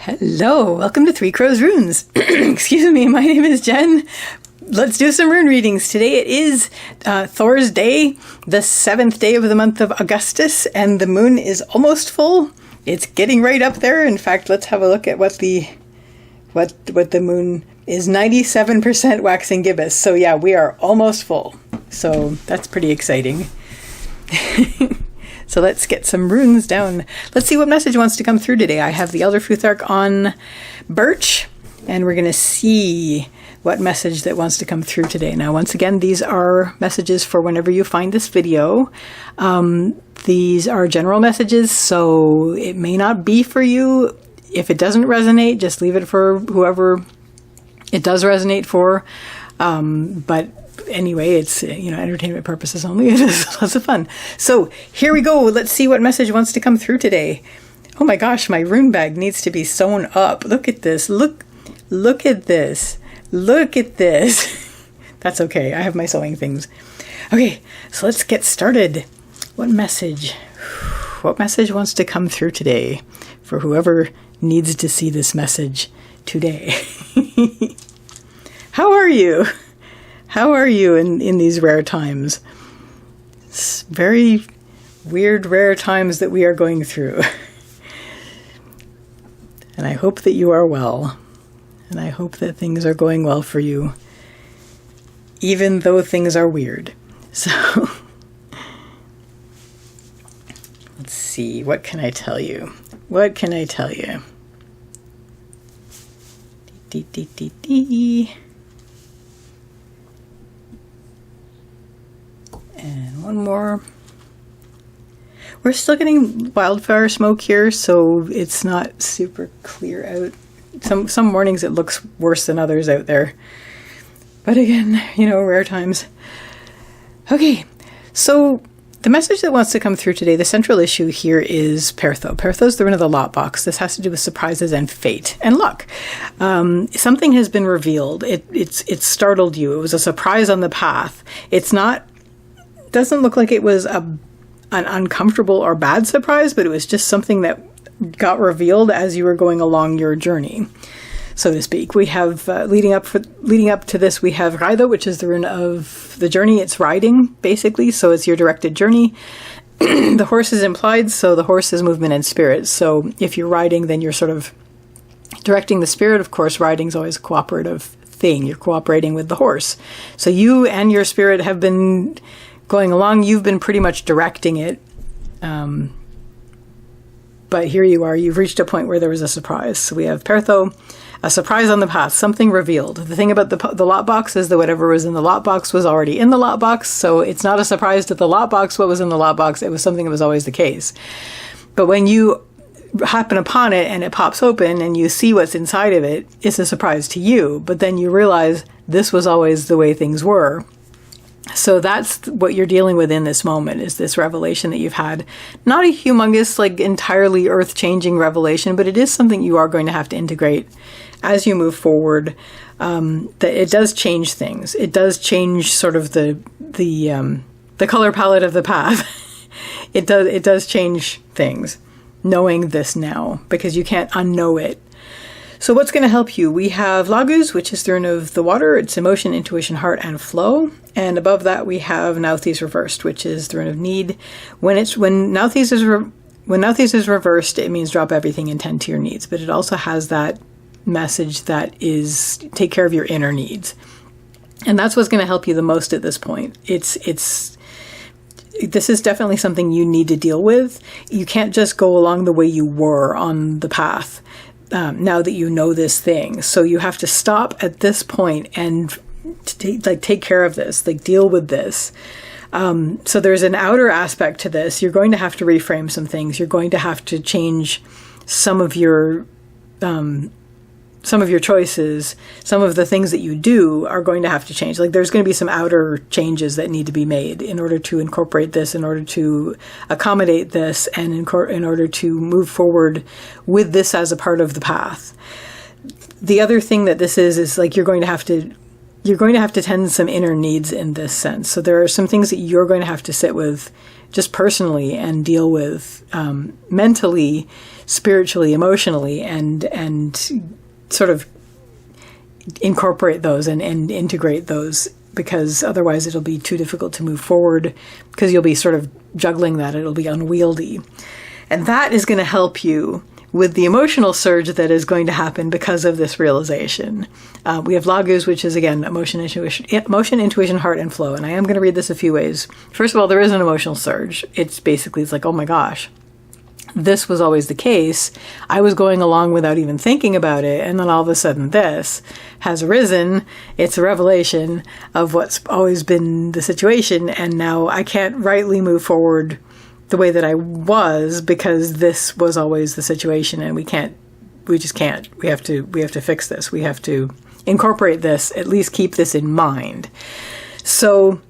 Hello, welcome to Three Crows Runes. Excuse me, my name is Jen. Let's do some rune readings. Today it is Thor's Day, the 7th day of the month of Augustus, and the moon is almost full. It's getting right up there. In fact, let's have a look at what the moon is. 97% waxing gibbous. So yeah, we are almost full. So that's pretty exciting. So let's get some runes down. Let's see what message wants to come through today. I have the Elder Futhark on birch, and we're going to see what message that wants to come through today. Now, once again, these are messages for whenever you find this video. These are general messages, so it may not be for you. If it doesn't resonate, just leave it for whoever it does resonate for. But anyway, it's, entertainment purposes only. It is lots of fun. So here we go. Let's see what message wants to come through today. Oh my gosh, my rune bag needs to be sewn up. Look at this. Look at this. Look at this. That's okay. I have my sewing things. Okay, so let's get started. What message wants to come through today for whoever needs to see this message today? How are you? How are you in these rare times? It's very weird, rare times that we are going through. And I hope that you are well. And I hope that things are going well for you, even though things are weird. So, let's see. What can I tell you? What can I tell you? And one more. We're still getting wildfire smoke here, so it's not super clear out. Some mornings it looks worse than others out there. But again, rare times. Okay, so the message that wants to come through today, the central issue here is Pertho. Pertho is the rune of the lot box. This has to do with surprises and fate and luck. Something has been revealed. It startled you. It was a surprise on the path. Doesn't look like it was an uncomfortable or bad surprise, but it was just something that got revealed as you were going along your journey, so to speak. We have leading up to this, we have Raido, which is the rune of the journey. It's riding, basically, so it's your directed journey. The horse is implied, so the horse is movement and spirit. So if you're riding, then you're sort of directing the spirit. Of course, riding is always a cooperative thing. You're cooperating with the horse. So you and your spirit have been going along. You've been pretty much directing it. But here you are, you've reached a point where there was a surprise. So we have Pertho, a surprise on the path, something revealed. The thing about the lot box is that whatever was in the lot box was already in the lot box. So it's not a surprise to the lot box what was in the lot box. It was something that was always the case. But when you happen upon it and it pops open and you see what's inside of it, it's a surprise to you. But then you realize this was always the way things were. So that's what you're dealing with in this moment, is this revelation that you've had. Not a humongous, entirely earth-changing revelation, but it is something you are going to have to integrate as you move forward. That it does change things. It does change sort of the color palette of the path. It does change things, knowing this now, because you can't unknow it. So what's going to help you? We have Laguz, which is the rune of the water. It's emotion, intuition, heart, and flow. And above that, we have Nauthiz reversed, which is the rune of need. When Nauthiz is reversed, it means drop everything and tend to your needs. But it also has that message that is take care of your inner needs. And that's what's going to help you the most at this point. This is definitely something you need to deal with. You can't just go along the way you were on the path. Now that you know this thing. So you have to stop at this point and take care of this, deal with this. So there's an outer aspect to this. You're going to have to reframe some things. You're going to have to change some of your choices. Some of the things that you do are going to have to change. There's going to be some outer changes that need to be made in order to incorporate this, in order to accommodate this, and in order to move forward with this as a part of the path. The other thing that this is you're going to have to tend some inner needs in this sense. So there are some things that you're going to have to sit with just personally and deal with mentally, spiritually, emotionally, and sort of incorporate those and integrate those, because otherwise it'll be too difficult to move forward, because you'll be sort of juggling that. It'll be unwieldy. And that is going to help you with the emotional surge that is going to happen because of this realization. We have Lagus, which is, again, emotion, intuition, heart, and flow. And I am going to read this a few ways. First of all, there is an emotional surge. It's like, oh my gosh, this was always the case. I was going along without even thinking about it. And then all of a sudden this has arisen. It's a revelation of what's always been the situation. And now I can't rightly move forward the way that I was, because this was always the situation, and we just can't. We have to fix this. We have to incorporate this, at least keep this in mind. So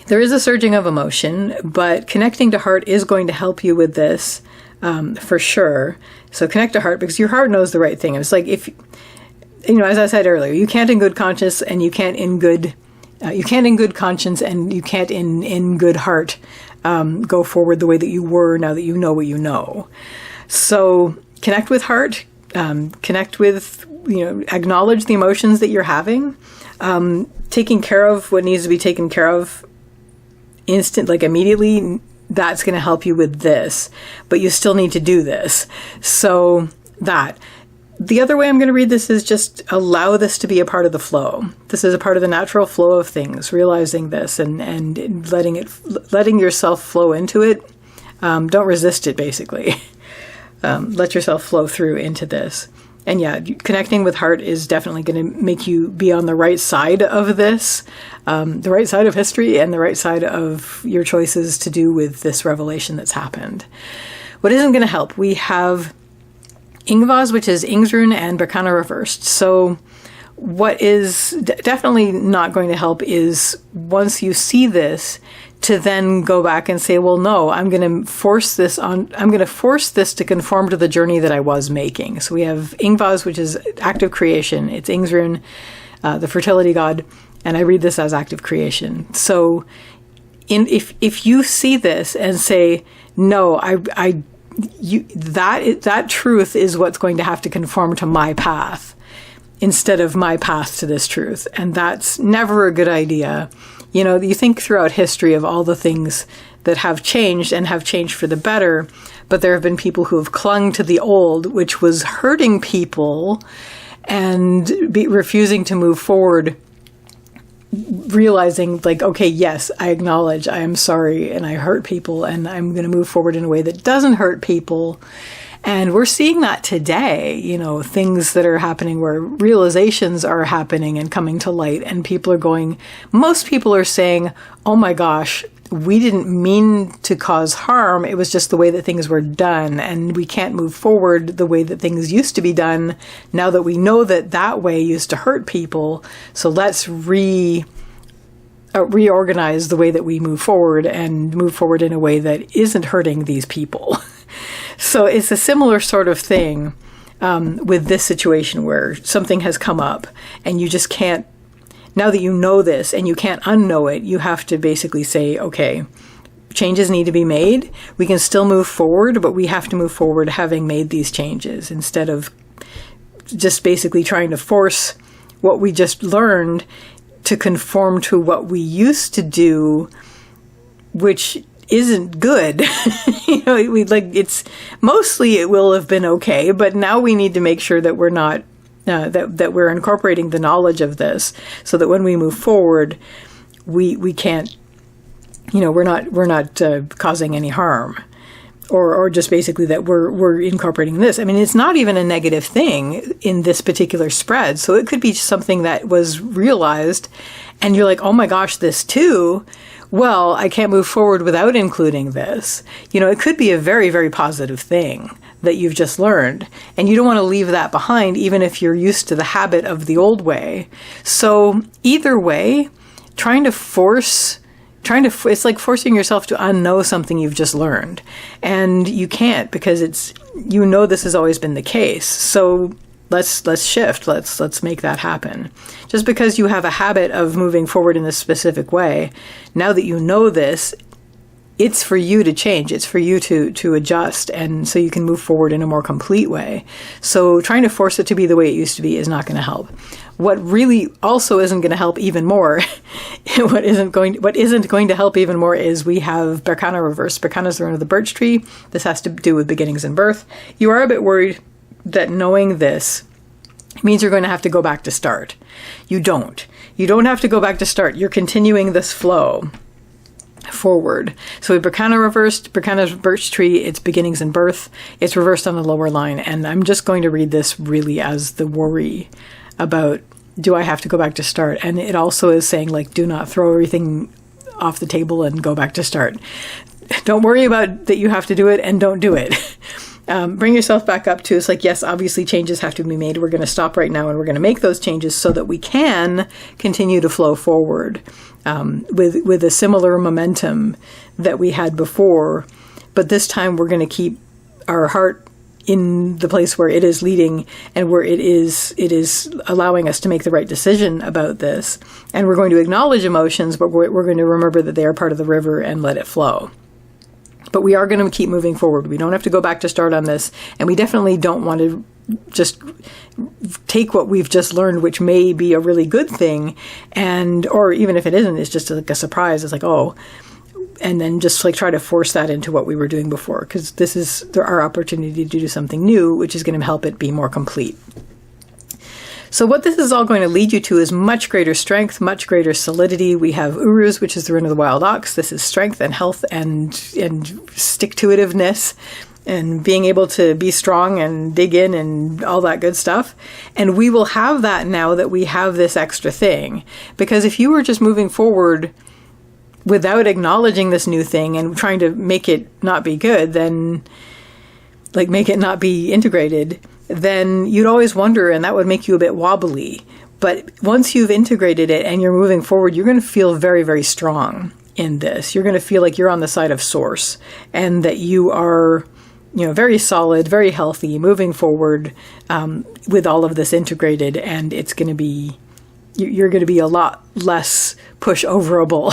there is a surging of emotion, but connecting to heart is going to help you with this, for sure. So connect to heart, because your heart knows the right thing. It's like, if, as I said earlier, you can't in good conscience, and you can't in good conscience, and you can't in good heart go forward the way that you were now that you know what you know. So connect with heart, connect with, acknowledge the emotions that you're having, taking care of what needs to be taken care of immediately. That's going to help you with this, but you still need to do this. So that. The other way I'm going to read this is just allow this to be a part of the flow. This is a part of the natural flow of things, realizing this and letting yourself flow into it. Don't resist it, basically. Let yourself flow through into this. And yeah, connecting with heart is definitely going to make you be on the right side of this, the right side of history and the right side of your choices to do with this revelation that's happened. What isn't going to help? We have Ingvaz, which is Ingsrune, and Berkana reversed. So what is definitely not going to help is, once you see this, to then go back and say, well, no, I'm going to force this to conform to the journey that I was making. So we have Ingvaz, which is active creation. It's Ingsrune, the fertility god, and I read this as active creation. So if you see this and say, no, that truth is what's going to have to conform to my path instead of my path to this truth. And that's never a good idea. You think throughout history of all the things that have changed and have changed for the better, but there have been people who have clung to the old, which was hurting people, and refusing to move forward, realizing okay, yes, I acknowledge I am sorry and I hurt people, and I'm going to move forward in a way that doesn't hurt people. And we're seeing that today, things that are happening where realizations are happening and coming to light, and most people are saying, oh my gosh, we didn't mean to cause harm. It was just the way that things were done, and we can't move forward the way that things used to be done now that we know that way used to hurt people. So let's reorganize the way that we move forward, and move forward in a way that isn't hurting these people. So it's a similar sort of thing with this situation where something has come up and you just can't, now that you know this and you can't unknow it, you have to basically say, okay, changes need to be made. We can still move forward, but we have to move forward having made these changes, instead of just basically trying to force what we just learned to conform to what we used to do, which isn't good. It's mostly, it will have been okay, but now we need to make sure that we're not that we're incorporating the knowledge of this, so that when we move forward, we can't, we're not causing any harm, or just basically that we're incorporating this. I mean, it's not even a negative thing in this particular spread, so it could be something that was realized, and you're like, oh my gosh, this too. Well, I can't move forward without including this. It could be a very, very positive thing that you've just learned, and you don't want to leave that behind, even if you're used to the habit of the old way. So either way, it's like forcing yourself to unknow something you've just learned, and you can't, because this has always been the case. So let's shift. Let's make that happen. Just because you have a habit of moving forward in this specific way, now that you know this, it's for you to change. It's for you to adjust, and so you can move forward in a more complete way. So trying to force it to be the way it used to be is not going to help. What really also isn't going to help even more, what isn't going to help even more is we have Berkana reversed. Berkana is the rune of the birch tree. This has to do with beginnings and birth. You are a bit worried that knowing this means you're going to have to go back to start. You don't. You don't have to go back to start. You're continuing this flow forward. So with Berkana reversed, Berkana's birch tree, it's beginnings and birth. It's reversed on the lower line. And I'm just going to read this really as the worry about, do I have to go back to start? And it also is saying, like, do not throw everything off the table and go back to start. Don't worry about that you have to do it, and don't do it. Bring yourself back up to, it's like, yes, obviously changes have to be made. We're going to stop right now and we're going to make those changes so that we can continue to flow forward with a similar momentum that we had before. But this time we're going to keep our heart in the place where it is leading and where it is allowing us to make the right decision about this. And we're going to acknowledge emotions, but we're going to remember that they are part of the river and let it flow. But we are going to keep moving forward. We don't have to go back to start on this. And we definitely don't want to just take what we've just learned, which may be a really good thing, or even if it isn't, it's just like a surprise. It's like, oh, and then just like try to force that into what we were doing before, because this is our opportunity to do something new, which is going to help it be more complete. So what this is all going to lead you to is much greater strength, much greater solidity. We have Uruz, which is the rune of the wild ox. This is strength and health and stick-to-itiveness and being able to be strong and dig in and all that good stuff. And we will have that now that we have this extra thing. Because if you were just moving forward without acknowledging this new thing and trying to make it not be good, then, like, make it not be integrated, then you'd always wonder, and that would make you a bit wobbly. But once you've integrated it and you're moving forward, you're going to feel very, very strong in this. You're going to feel like you're on the side of source and that you are, very solid, very healthy, moving forward with all of this integrated, and it's going to be, you're going to be a lot less pushoverable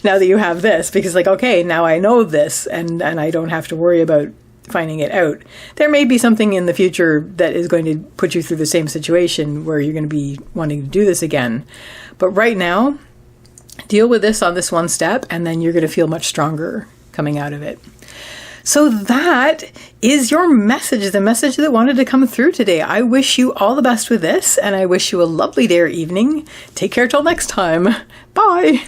now that you have this, because, like, okay, now I know this and I don't have to worry about finding it out. There may be something in the future that is going to put you through the same situation where you're going to be wanting to do this again. But right now, deal with this on this one step, and then you're going to feel much stronger coming out of it. So that is your message, the message that wanted to come through today. I wish you all the best with this, and I wish you a lovely day or evening. Take care till next time. Bye.